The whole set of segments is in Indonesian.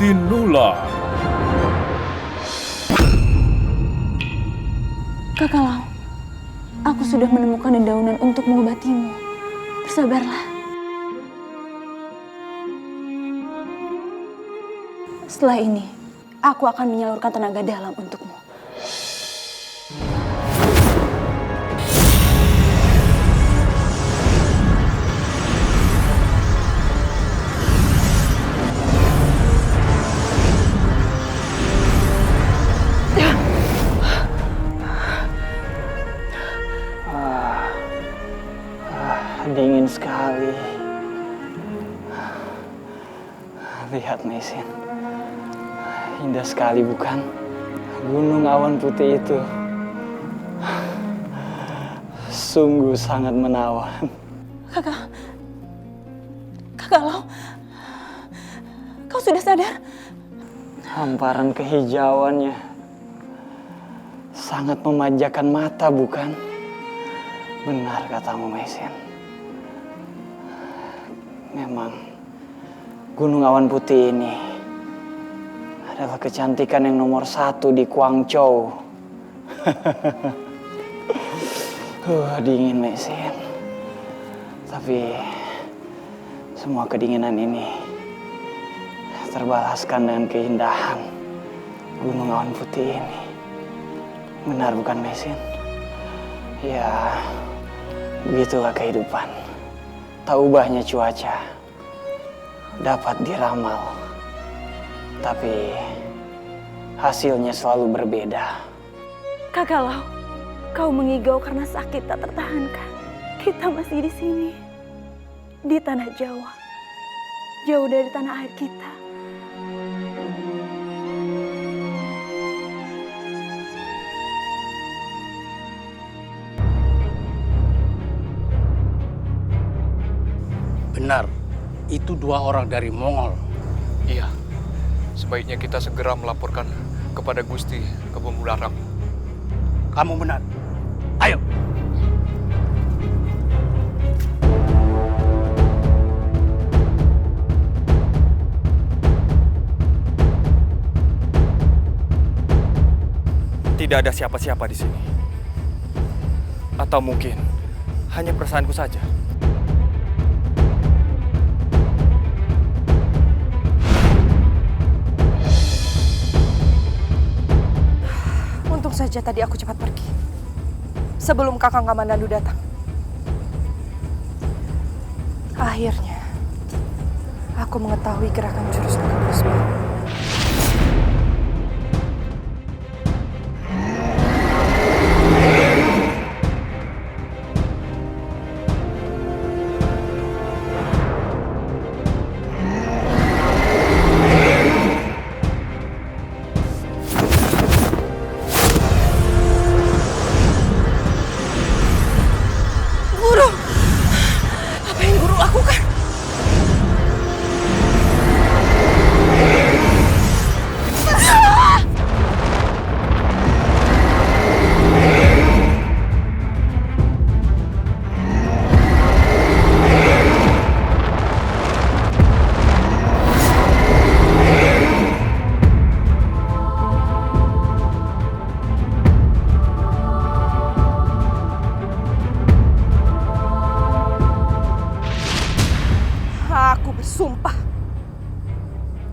Tinular. Kakalau, aku sudah menemukan dedaunan untuk mengobatimu. Bersabarlah. Setelah ini, aku akan menyalurkan tenaga dalam untukmu. Dingin sekali. Lihat Maisin, indah sekali bukan? Gunung awan putih itu sungguh sangat menawan. Kakalau, kau sudah sadar? Hamparan kehijauannya sangat memanjakan mata bukan? Benar katamu Maisin. Memang Gunung Awan Putih ini adalah kecantikan yang nomor 1 di Guangzhou. Dingin Maisin. Tapi semua kedinginan ini terbalaskan dengan keindahan Gunung Awan Putih ini. Benar bukan Maisin? Ya, begitulah kehidupan. Tak ubahnya cuaca dapat diramal, tapi hasilnya selalu berbeda. Kakalau, kau mengigau karena sakit tak tertahankan. Kita masih di sini, di tanah Jawa, jauh dari tanah air kita. Benar, itu 2 orang dari Mongol. Iya, sebaiknya kita segera melaporkan kepada Gusti Kebun Larang. Kamu benar. Ayo. Tidak ada siapa-siapa di sini. Atau mungkin hanya perasaanku saja. Untung saja tadi aku cepat pergi sebelum Kakang Kamandanu datang. Akhirnya aku mengetahui gerakan jurus Naga Puspa. Aku bersumpah,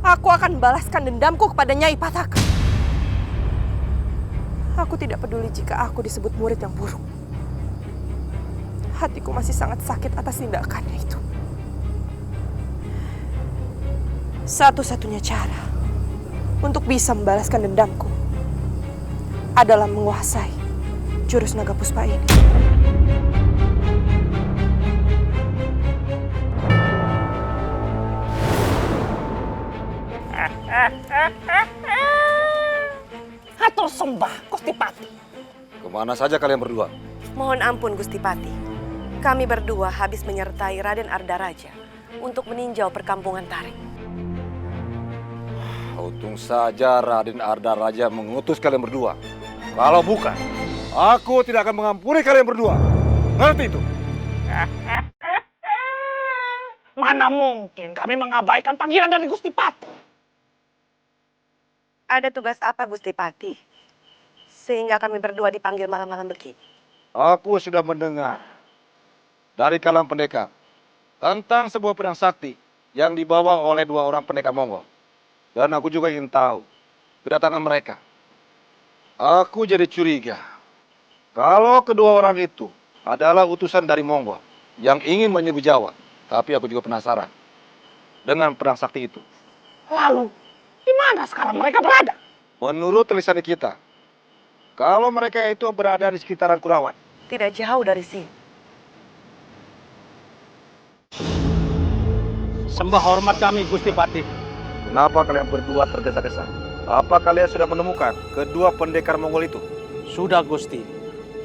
aku akan membalaskan dendamku kepada Nyai Pataka. Aku tidak peduli jika aku disebut murid yang buruk. Hatiku masih sangat sakit atas tindakannya itu. Satu-satunya cara untuk bisa membalaskan dendamku adalah menguasai jurus Naga Puspa ini. Hatur sembah, Gusti Pati. Kemana saja kalian berdua? Mohon ampun, Gusti Pati. Kami berdua habis menyertai Raden Ardaraja untuk meninjau perkampungan Tarik. Untung saja Raden Ardaraja mengutus kalian berdua. Kalau bukan, aku tidak akan mengampuni kalian berdua. Ngerti itu? Mana mungkin kami mengabaikan panggilan dari Gusti Pati. Ada tugas apa Gusti Pati? Sehingga kami berdua dipanggil malam-malam begini. Aku sudah mendengar dari kalangan pendekar tentang sebuah pedang sakti yang dibawa oleh 2 orang pendekar Mongol. Dan aku juga ingin tahu kedatangan mereka. Aku jadi curiga kalau kedua orang itu adalah utusan dari Mongol yang ingin menyerbu Jawa. Tapi aku juga penasaran dengan pedang sakti itu. Lalu, di mana sekarang mereka berada? Menurut tulisan kita, kalau mereka itu berada di sekitaran Kurawan. Tidak jauh dari sini. Sembah hormat kami, Gusti Pati. Kenapa kalian berdua tergesa-gesa? Apa kalian sudah menemukan kedua pendekar Mongol itu? Sudah, Gusti.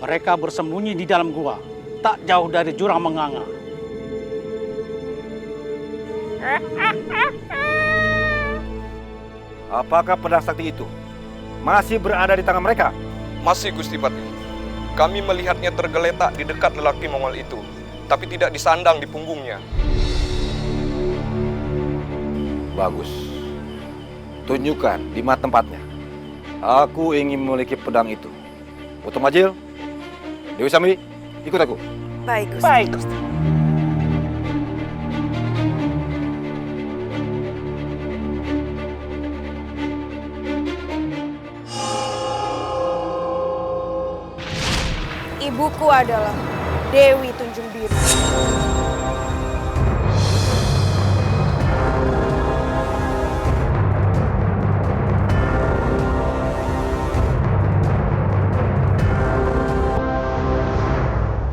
Mereka bersembunyi di dalam gua, tak jauh dari jurang menganga. Apakah pedang sakti itu masih berada di tangan mereka? Masih, Gusti Pati. Kami melihatnya tergeletak di dekat lelaki Mongol itu, tapi tidak disandang di punggungnya. Bagus. Tunjukkan di mana tempatnya. Aku ingin memiliki pedang itu. Oto Majil, Dewi Sambi, ikut aku. Baik, Gusti. Baik, Gusti. Ibuku adalah Dewi Tunjung Biru.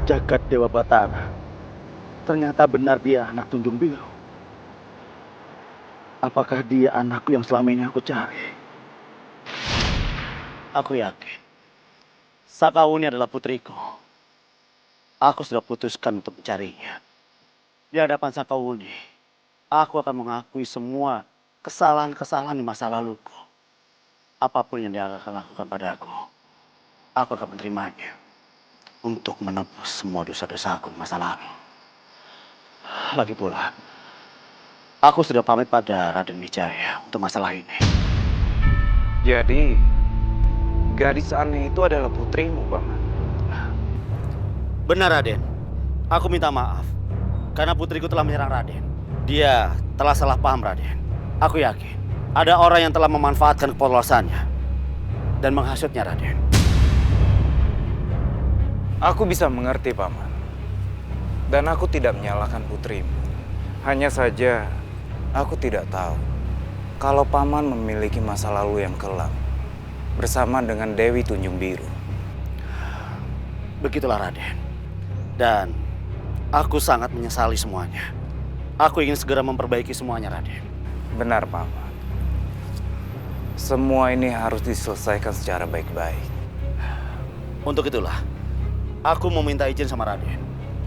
Jagat Dewa Batara. Ternyata benar dia anak Tunjung Biru. Apakah dia anakku yang selama ini aku cari? Aku yakin Sakawuni adalah putriku. Aku sudah putuskan untuk mencarinya. Di hadapan Sakawuni, aku akan mengakui semua kesalahan-kesalahan di masa laluku. Apapun yang dia akan lakukan padaku, aku akan menerimanya untuk menebus semua dosa-dosaku di masa lalu. Lagi pula, aku sudah pamit pada Raden Wijaya untuk masalah ini. Jadi, gadis aneh itu adalah putrimu, Paman. Benar, Raden. Aku minta maaf karena putriku telah menyerang Raden. Dia telah salah paham, Raden. Aku yakin ada orang yang telah memanfaatkan kepolosannya dan menghasutnya, Raden. Aku bisa mengerti, Paman. Dan aku tidak menyalahkan putrimu. Hanya saja, aku tidak tahu kalau Paman memiliki masa lalu yang kelam bersama dengan Dewi Tunjung Biru. Begitulah, Raden. Dan aku sangat menyesali semuanya. Aku ingin segera memperbaiki semuanya, Raden. Benar, Paman. Semua ini harus diselesaikan secara baik-baik. Untuk itulah, aku meminta izin sama Raden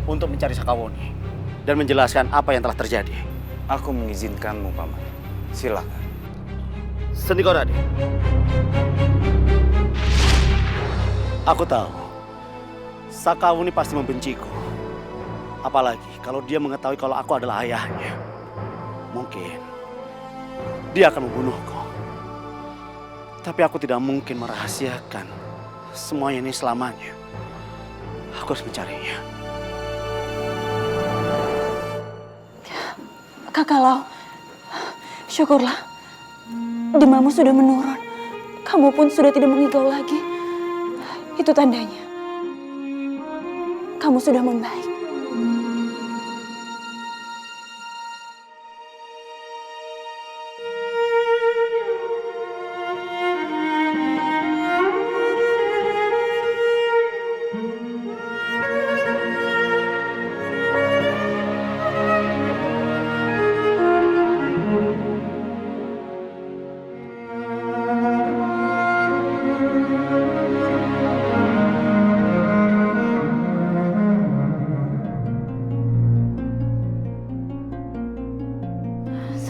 untuk mencari Sakawuni dan menjelaskan apa yang telah terjadi. Aku mengizinkanmu, Paman. Silakan. Sendiko, Raden. Aku tahu Sakawuni pasti membenciku. Apalagi kalau dia mengetahui kalau aku adalah ayahnya. Mungkin dia akan membunuhku. Tapi aku tidak mungkin merahasiakan semuanya ini selamanya. Aku harus mencarinya. Kakalau, syukurlah. Demammu sudah menurun. Kamu pun sudah tidak mengigau lagi. Itu tandanya kamu sudah membaik.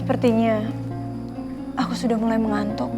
Sepertinya aku sudah mulai mengantuk.